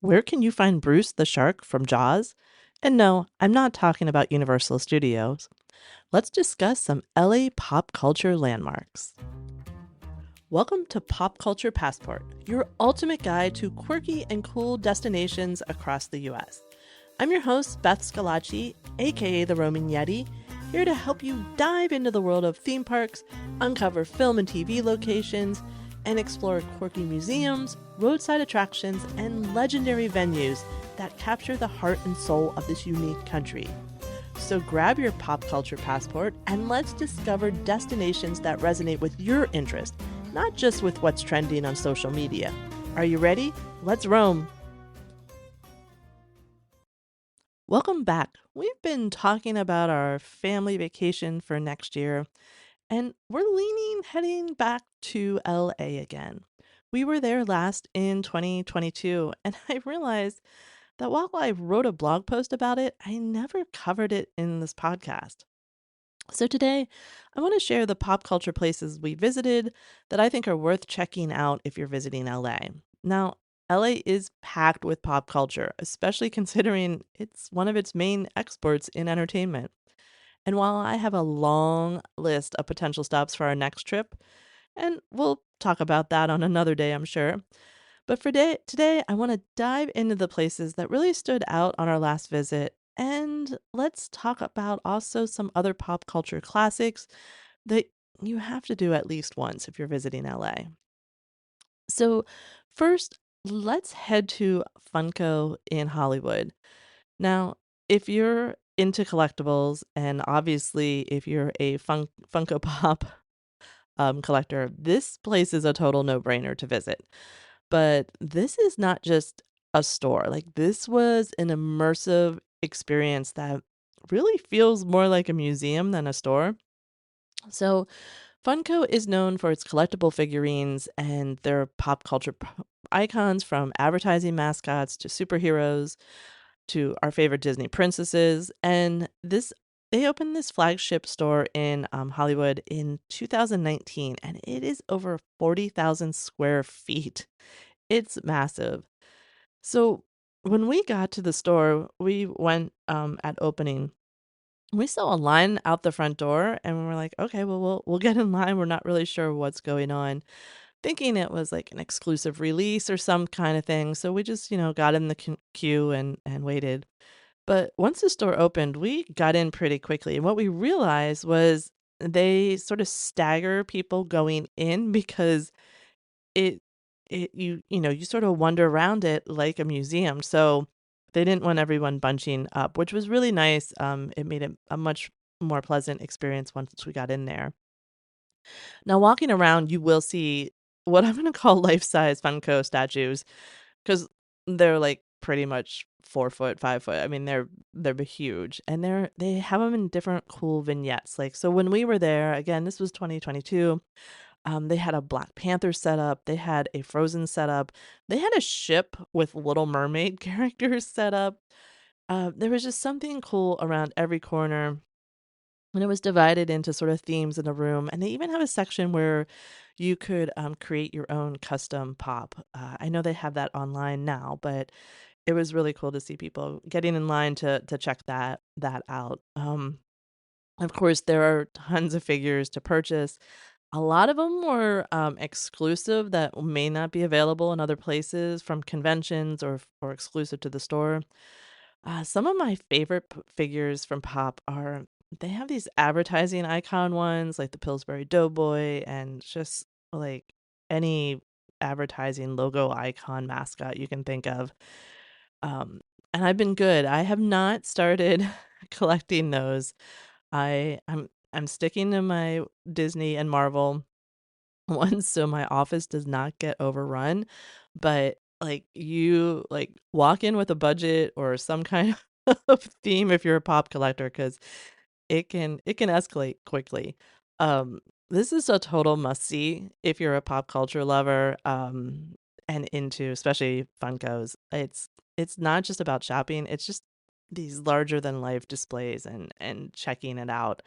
Where can you find Bruce the shark from Jaws? And no, I'm not talking about Universal Studios. Let's discuss some LA pop culture landmarks. Welcome to Pop Culture Passport, your ultimate guide to quirky and cool destinations across the US. I'm your host, Beth Scalacci, aka the Roman Yeti, here to help you dive into the world of theme parks, uncover film and TV locations, and explore quirky museums, roadside attractions, and legendary venues that capture the heart and soul of this unique country. So grab your pop culture passport and let's discover destinations that resonate with your interest, not just with what's trending on social media. Are you ready? Let's roam! Welcome back. We've been talking about our family vacation for next year, and we're heading back to LA again. We were there last in 2022, and I realized that while I wrote a blog post about it, I never covered it in this podcast. So today, I want to share the pop culture places we visited that I think are worth checking out if you're visiting LA. Now, LA is packed with pop culture, especially considering it's one of its main exports in entertainment. And while I have a long list of potential stops for our next trip, and we'll talk about that on another day, I'm sure. But for today, I want to dive into the places that really stood out on our last visit. And let's talk about also some other pop culture classics that you have to do at least once if you're visiting LA. So, first, let's head to Funko in Hollywood. Now, if you're into collectibles, and obviously if you're a Funko Pop collector, this place is a total no brainer to visit. But this is not just a store. Like, this was an immersive experience that really feels more like a museum than a store. So, Funko is known for its collectible figurines and their pop culture icons, from advertising mascots to superheroes to our favorite Disney princesses. And they opened this flagship store in Hollywood in 2019, and it is over 40,000 square feet. It's massive. So when we got to the store, we went at opening. We saw a line out the front door, and we were like, "Okay, well, we'll get in line. We're not really sure what's going on," thinking it was like an exclusive release or some kind of thing. So we just, got in the queue and waited. But once the store opened, we got in pretty quickly. And what we realized was they sort of stagger people going in because it you sort of wander around it like a museum. So they didn't want everyone bunching up, which was really nice. It made it a much more pleasant experience once we got in there. Now, walking around, you will see what I'm going to call life-size Funko statues, because they're like pretty much 4 foot, 5 foot. I mean, they're huge, and they have them in different cool vignettes. Like, so when we were there, again, this was 2022. They had a Black Panther setup, they had a Frozen setup, they had a ship with Little Mermaid characters set up. There was just something cool around every corner, and it was divided into sort of themes in the room. And they even have a section where you could create your own custom pop. I know they have that online now, but it was really cool to see people getting in line to check that out. Of course, there are tons of figures to purchase. A lot of them were, exclusive that may not be available in other places, from conventions or exclusive to the store. Some of my favorite figures from Pop are, they have these advertising icon ones, like the Pillsbury Doughboy, and just, like, any advertising logo icon mascot you can think of. Um, and I've been good. I have not started collecting those. I'm sticking to my Disney and Marvel ones so my office does not get overrun. But like, you like walk in with a budget or some kind of theme if you're a pop collector, because it can escalate quickly. Um, this is a total must see if you're a pop culture lover, and into especially Funkos. It's not just about shopping, it's just these larger than life displays and checking it out.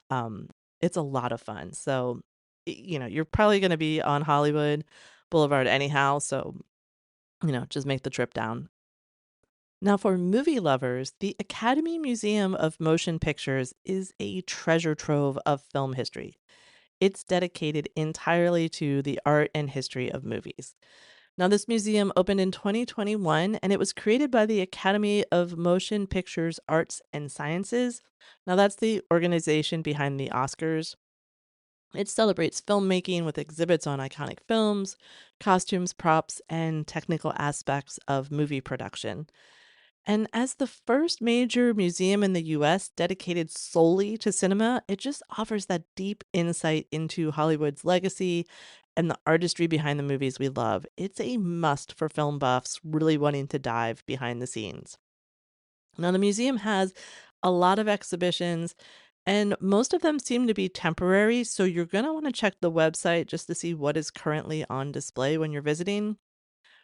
Um, it's a lot of fun. So, you're probably gonna be on Hollywood Boulevard anyhow, so, just make the trip down. Now, for movie lovers, the Academy Museum of Motion Pictures is a treasure trove of film history. It's dedicated entirely to the art and history of movies. Now, this museum opened in 2021 and it was created by the Academy of Motion Pictures Arts and Sciences. Now, that's the organization behind the Oscars. It celebrates filmmaking with exhibits on iconic films, costumes, props, and technical aspects of movie production. And as the first major museum in the US dedicated solely to cinema, it just offers that deep insight into Hollywood's legacy and the artistry behind the movies we love. It's a must for film buffs really wanting to dive behind the scenes. Now, the museum has a lot of exhibitions, and most of them seem to be temporary, so you're going to want to check the website just to see what is currently on display when you're visiting.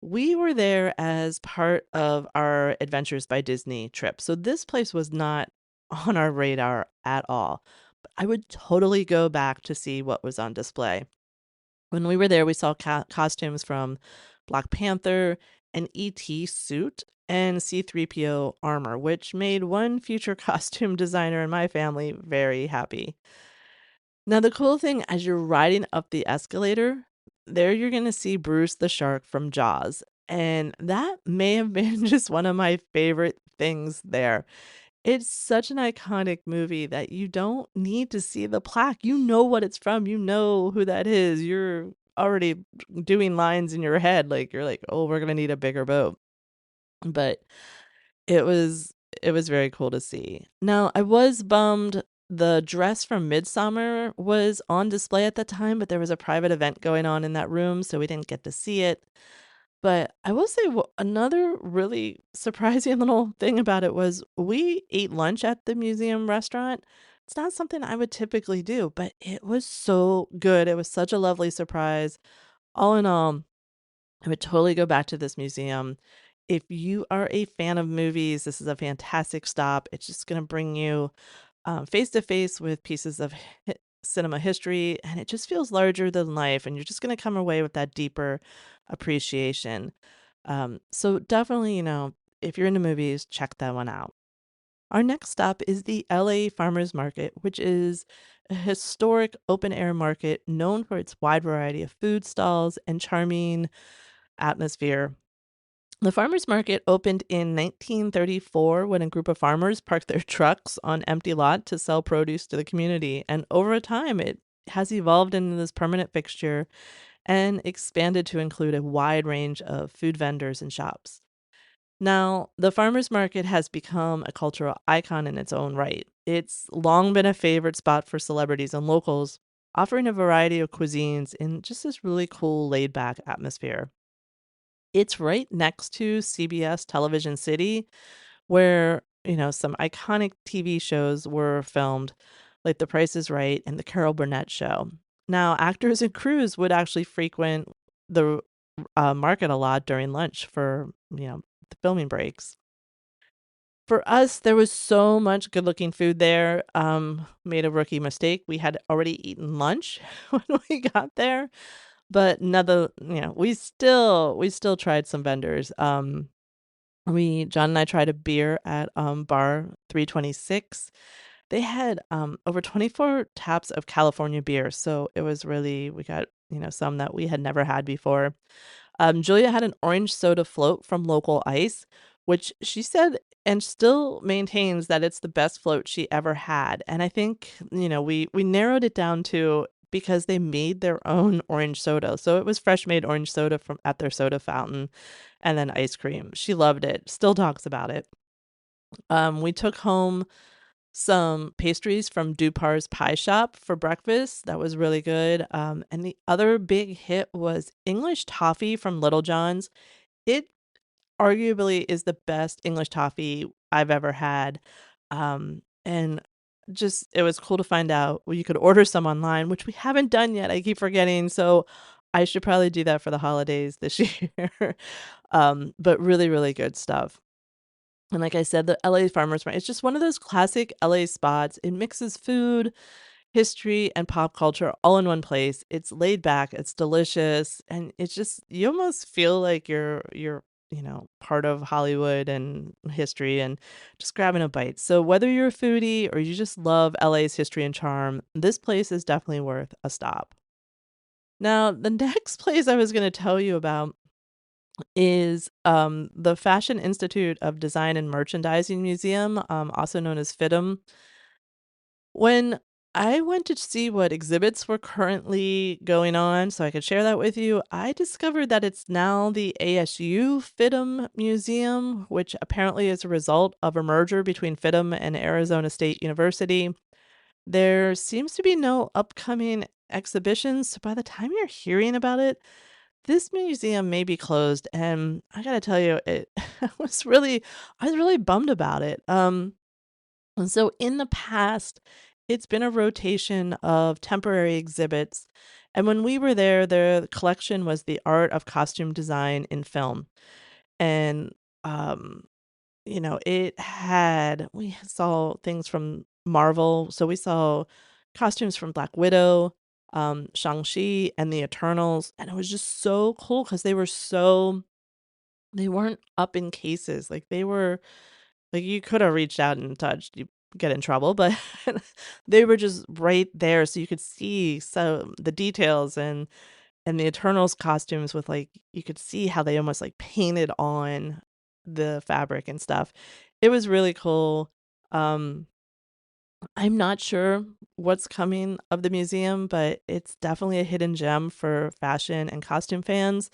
We were there as part of our Adventures by Disney trip, so this place was not on our radar at all. But I would totally go back to see what was on display. When we were there, we saw costumes from Black Panther, an ET suit, and C3PO armor, which made one future costume designer in my family very happy. Now, the cool thing as you're riding up the escalator, there you're going to see Bruce the shark from Jaws. And that may have been just one of my favorite things there. It's such an iconic movie that you don't need to see the plaque. You know what it's from. You know who that is. You're already doing lines in your head. Like, you're like, oh, we're going to need a bigger boat. But it was it was very cool to see. Now, I was bummed the dress from Midsummer was on display at the time, but there was a private event going on in that room, so we didn't get to see it. But I will say another really surprising little thing about it was we ate lunch at the museum restaurant. It's not something I would typically do, but it was so good. It was such a lovely surprise. All in all, I would totally go back to this museum. If you are a fan of movies, this is a fantastic stop. It's just going to bring you face to face with pieces of cinema history, and it just feels larger than life. And you're just going to come away with that deeper appreciation. So definitely, if you're into movies, check that one out. Our next stop is the LA Farmers Market, which is a historic open air market known for its wide variety of food stalls and charming atmosphere. The farmers market opened in 1934 when a group of farmers parked their trucks on empty lot to sell produce to the community. And over time, it has evolved into this permanent fixture and expanded to include a wide range of food vendors and shops. Now, the farmers market has become a cultural icon in its own right. It's long been a favorite spot for celebrities and locals, offering a variety of cuisines in just this really cool, laid back atmosphere. It's right next to CBS Television City, where, some iconic TV shows were filmed, like The Price is Right and The Carol Burnett Show. Now, actors and crews would actually frequent the market a lot during lunch for, the filming breaks. For us, there was so much good-looking food there. Made a rookie mistake. We had already eaten lunch when we got there, but we still tried some vendors. We John and I tried a beer at bar 326. They had over 24 taps of California beer, so it was really we got, some that we had never had before. Julia had an orange soda float from Local Ice, which she said and still maintains that it's the best float she ever had. And I think, we narrowed it down to because they made their own orange soda. So it was fresh made orange soda from at their soda fountain and then ice cream. She loved it. Still talks about it. We took home some pastries from Dupar's Pie Shop for breakfast. That was really good. And the other big hit was English toffee from Little John's. It arguably is the best English toffee I've ever had. And just it was cool to find out you could order some online, which we haven't done yet. I keep forgetting. So I should probably do that for the holidays this year. But really, really good stuff. And like I said, the LA Farmers Market, it's just one of those classic LA spots. It mixes food, history, and pop culture all in one place. It's laid back, it's delicious, and it's just you almost feel like you're part of Hollywood and history and just grabbing a bite. So whether you're a foodie or you just love LA's history and charm, this place is definitely worth a stop. Now, the next place I was going to tell you about is the Fashion Institute of Design and Merchandising Museum, also known as FIDM. When I went to see what exhibits were currently going on so I could share that with you, I discovered that it's now the ASU FIDM Museum, which apparently is a result of a merger between FIDM and Arizona State University. There seems to be no upcoming exhibitions, so by the time you're hearing about it, this museum may be closed, and I gotta tell you, it I was really bummed about it. And so in the past, it's been a rotation of temporary exhibits, and when we were there, the collection was the art of costume design in film, and, um, we saw things from Marvel, so we saw costumes from Black Widow, Shang-Chi, and the Eternals, and it was just so cool because they weren't up in cases, like, they were like, you coulda reached out and touched, you get in trouble, but they were just right there so you could see the details and the Eternals costumes with, like you could see how they almost, like, painted on the fabric and stuff. It was really cool. Um, I'm not sure what's coming of the museum, but it's definitely a hidden gem for fashion and costume fans.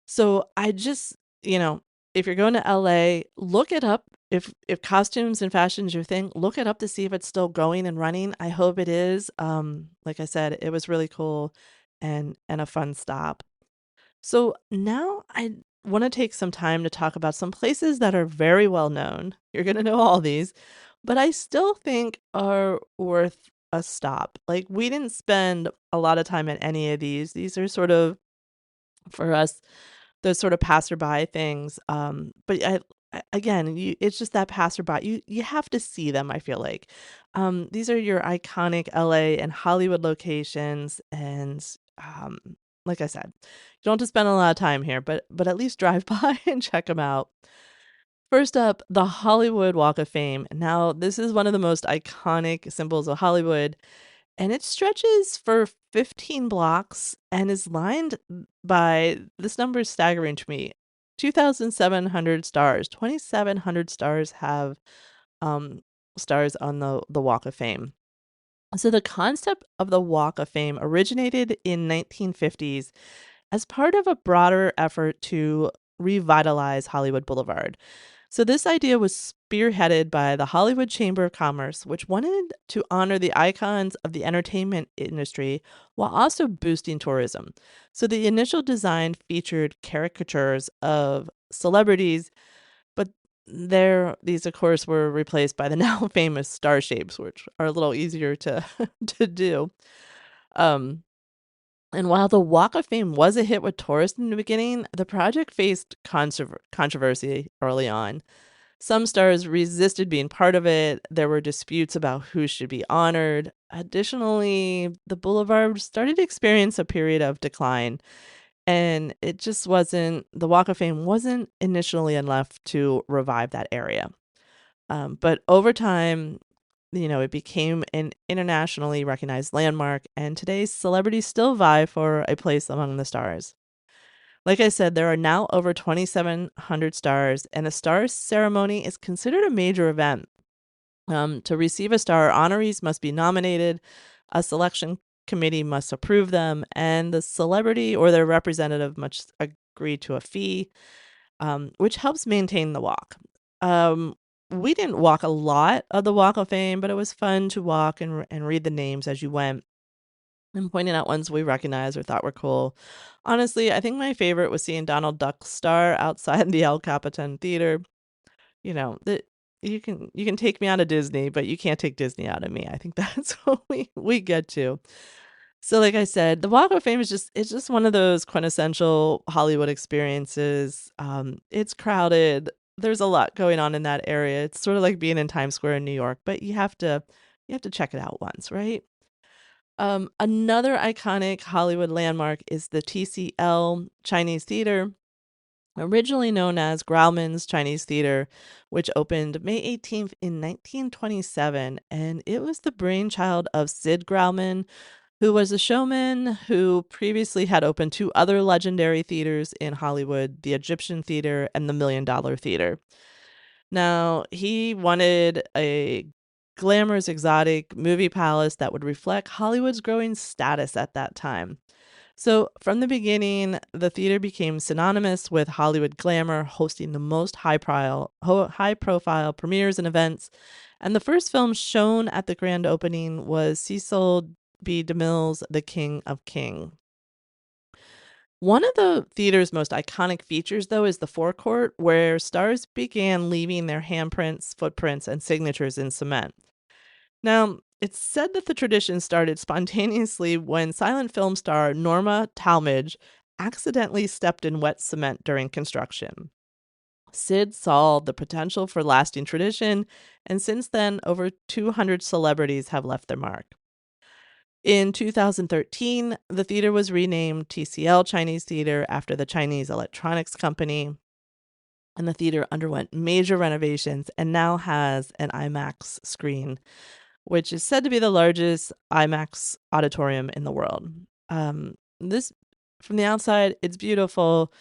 So I just, you know, if you're going to LA, look it up. If costumes and fashion is your thing, look it up to see if it's still going and running. I hope it is. Like I said, it was really cool and a fun stop. So now I want to take some time to talk about some places that are very well known. You're going to know all these, but I still think are worth a stop. Like we didn't spend a lot of time at any of these. These are sort of for us those sort of passerby things, but again, it's just that passerby, you have to see them, I feel like. These are your iconic LA and Hollywood locations, and, like I said, you don't have to spend a lot of time here, but at least drive by and check them out. First up, the Hollywood Walk of Fame. Now, this is one of the most iconic symbols of Hollywood, and it stretches for 15 blocks and is lined by this number is staggering to me 2,700 stars. 2,700 stars have um, stars on the Walk of Fame. So, the concept of the Walk of Fame originated in 1950s as part of a broader effort to revitalize Hollywood Boulevard. So, this idea was spearheaded by the Hollywood Chamber of Commerce, which wanted to honor the icons of the entertainment industry while also boosting tourism. So, the initial design featured caricatures of celebrities, but these, of course, were replaced by the now famous star shapes, which are a little easier to, to do. Um, and while the Walk of Fame was a hit with tourists in the beginning, the project faced controversy early on. Some stars resisted being part of it. There were disputes about who should be honored. Additionally, the boulevard started to experience a period of decline, and the Walk of Fame wasn't initially enough to revive that area. But over time, it became an internationally recognized landmark, and today's celebrities still vie for a place among the stars. Like I said, there are now over 2,700 stars, and the stars ceremony is considered a major event. To receive a star, honorees must be nominated, a selection committee must approve them, and the celebrity or their representative must agree to a fee, which helps maintain the walk. We didn't walk a lot of the Walk of Fame, but it was fun to walk and read the names as you went and pointing out ones we recognized or thought were cool. Honestly, I think my favorite was seeing Donald Duck's star outside the El Capitan Theater. That you can take me out of Disney, but you can't take Disney out of me. I think that's what we get to. So like I said, the Walk of Fame it's just one of those quintessential Hollywood experiences. It's crowded. There's a lot going on in that area. It's sort of like being in Times Square in New York, but you have to check it out once, right? Another iconic Hollywood landmark is the TCL Chinese Theater. Originally known as Grauman's Chinese Theater, which opened May 18th in 1927, and it was the brainchild of Sid Grauman, who was a showman who previously had opened two other legendary theaters in Hollywood, the Egyptian Theater and the Million Dollar Theater. Now, he wanted a glamorous, exotic movie palace that would reflect Hollywood's growing status at that time. So, from the beginning, the theater became synonymous with Hollywood glamour, hosting the most high profile premieres and events. And the first film shown at the grand opening was Cecil B. DeMille's The King of King. One of the theater's most iconic features, though, is the forecourt, where stars began leaving their handprints, footprints, and signatures in cement. Now, it's said that the tradition started spontaneously when silent film star Norma Talmadge accidentally stepped in wet cement during construction. Sid saw the potential for lasting tradition, and since then, over 200 celebrities have left their mark. In 2013, the theater was renamed TCL Chinese Theater after the Chinese electronics company, and the theater underwent major renovations and now has an IMAX screen, which is said to be the largest IMAX auditorium in the world. This, from the outside, it's beautiful.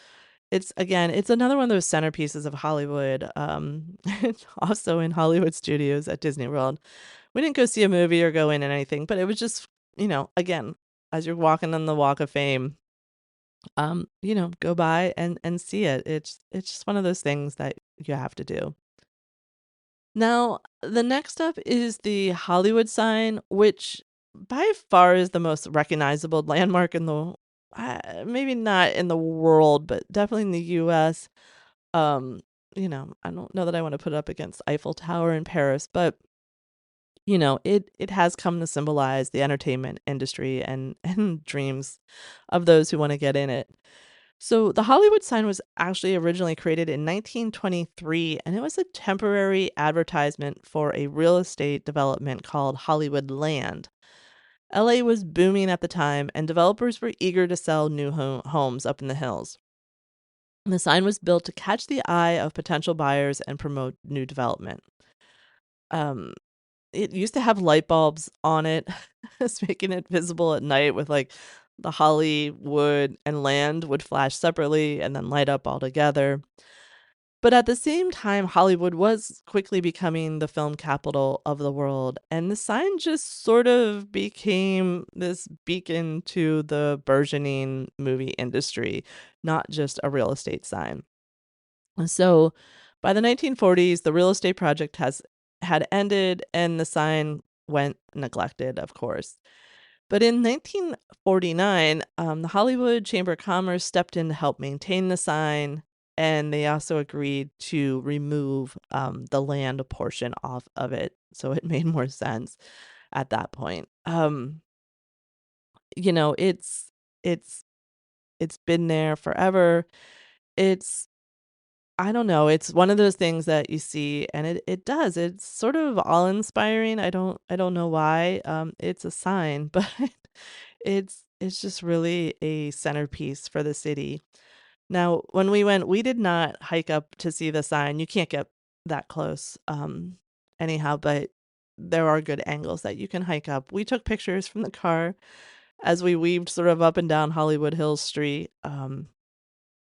It's another one of those centerpieces of Hollywood. It's also in Hollywood Studios at Disney World. We didn't go see a movie or go in and anything, but it was just, again, as you're walking on the Walk of Fame, go by and see it. It's just one of those things that you have to do. Now, the next up is the Hollywood sign, which by far is the most recognizable landmark in the maybe not in the world, but definitely in the US. Um, I don't know that I want to put it up against Eiffel Tower in Paris, but it has come to symbolize the entertainment industry and and dreams of those who want to get in it. So the Hollywood sign was actually originally created in 1923, and it was a temporary advertisement for a real estate development called Hollywood Land. LA was booming at the time, and developers were eager to sell new homes up in the hills. The sign was built to catch the eye of potential buyers and promote new development. Um, it used to have light bulbs on it, it's making it visible at night with, like, the Hollywood and Land would flash separately and then light up all together. But at the same time, Hollywood was quickly becoming the film capital of the world, and the sign just sort of became this beacon to the burgeoning movie industry, not just a real estate sign. So by the 1940s, the real estate project had ended and the sign went neglected, of course. But in 1949, the Hollywood Chamber of Commerce stepped in to help maintain the sign, and they also agreed to remove the land portion off of it, so it made more sense at that point. You know, it's it's been there forever. It's I don't know, it's one of those things that you see and it does, it's sort of awe-inspiring, I don't know why, it's a sign, but it's just really a centerpiece for the city. Now, when we went, we did not hike up to see the sign, you can't get that close, anyhow, but there are good angles that you can hike up. We took pictures from the car as we weaved sort of up and down Hollywood Hills Street,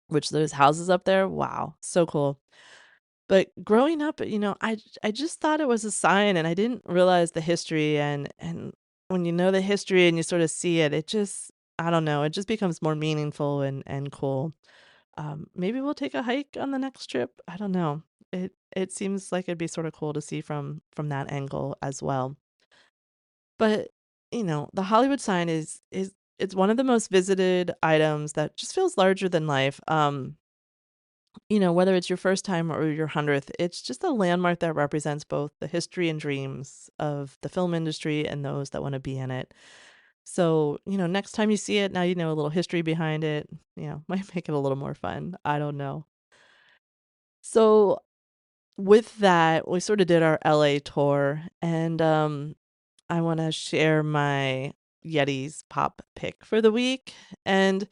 which those houses up there, wow, so cool. But growing up, I just thought it was a sign and I didn't realize the history and when you know the history and you sort of see it, it just I don't know, it just becomes more meaningful and cool. Maybe we'll take a hike on the next trip. I don't know. It seems like it'd be sort of cool to see from that angle as well. But, the Hollywood sign is it's one of the most visited items that just feels larger than life. Whether it's your first time or your 100th, it's just a landmark that represents both the history and dreams of the film industry and those that want to be in it. So, next time you see it, now you know a little history behind it, might make it a little more fun. I don't know. So, with that, we sort of did our LA tour, and I want to share my Yeti's pop pick for the week. And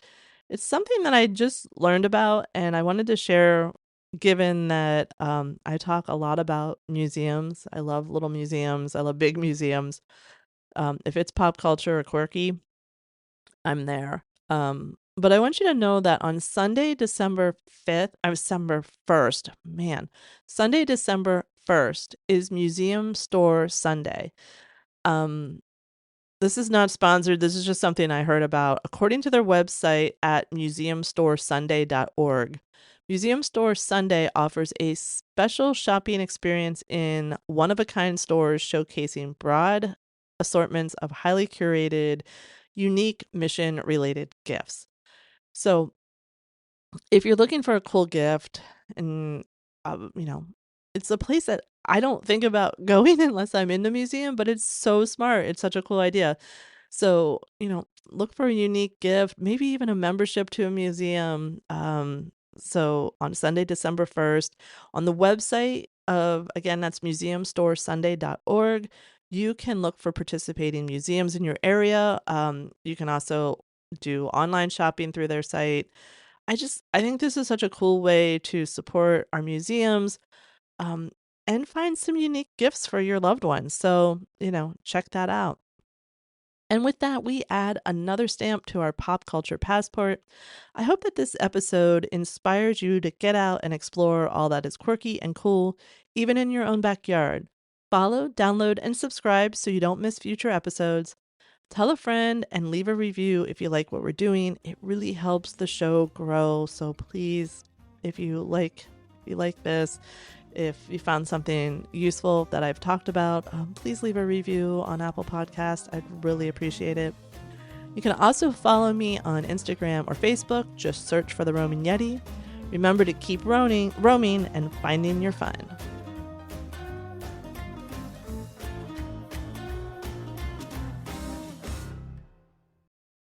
It's something that I just learned about, and I wanted to share given that I talk a lot about museums. I love little museums, I love big museums. If it's pop culture or quirky, I'm there. But I want you to know that on Sunday, December 5th, December 1st, man, Sunday, December 1st is Museum Store Sunday. Um, this is not sponsored. This is just something I heard about. According to their website at museumstoresunday.org, Museum Store Sunday offers a special shopping experience in one-of-a-kind stores showcasing broad assortments of highly curated, unique mission-related gifts. So if you're looking for a cool gift and, you know, it's a place that I don't think about going unless I'm in the museum, but it's so smart. It's such a cool idea. So, look for a unique gift, maybe even a membership to a museum. So on Sunday, December 1st, on the website of, again, that's museumstoresunday.org, you can look for participating museums in your area. You can also do online shopping through their site. I think this is such a cool way to support our museums, um, and find some unique gifts for your loved ones. So, check that out. And with that, we add another stamp to our pop culture passport. I hope that this episode inspires you to get out and explore all that is quirky and cool, even in your own backyard. Follow, download, and subscribe so you don't miss future episodes. Tell a friend and leave a review if you like what we're doing. It really helps the show grow. So please, if you like this, if you found something useful that I've talked about, please leave a review on Apple Podcast. I'd really appreciate it. You can also follow me on Instagram or Facebook. Just search for The Roaming Yeti. Remember to keep roaming and finding your fun.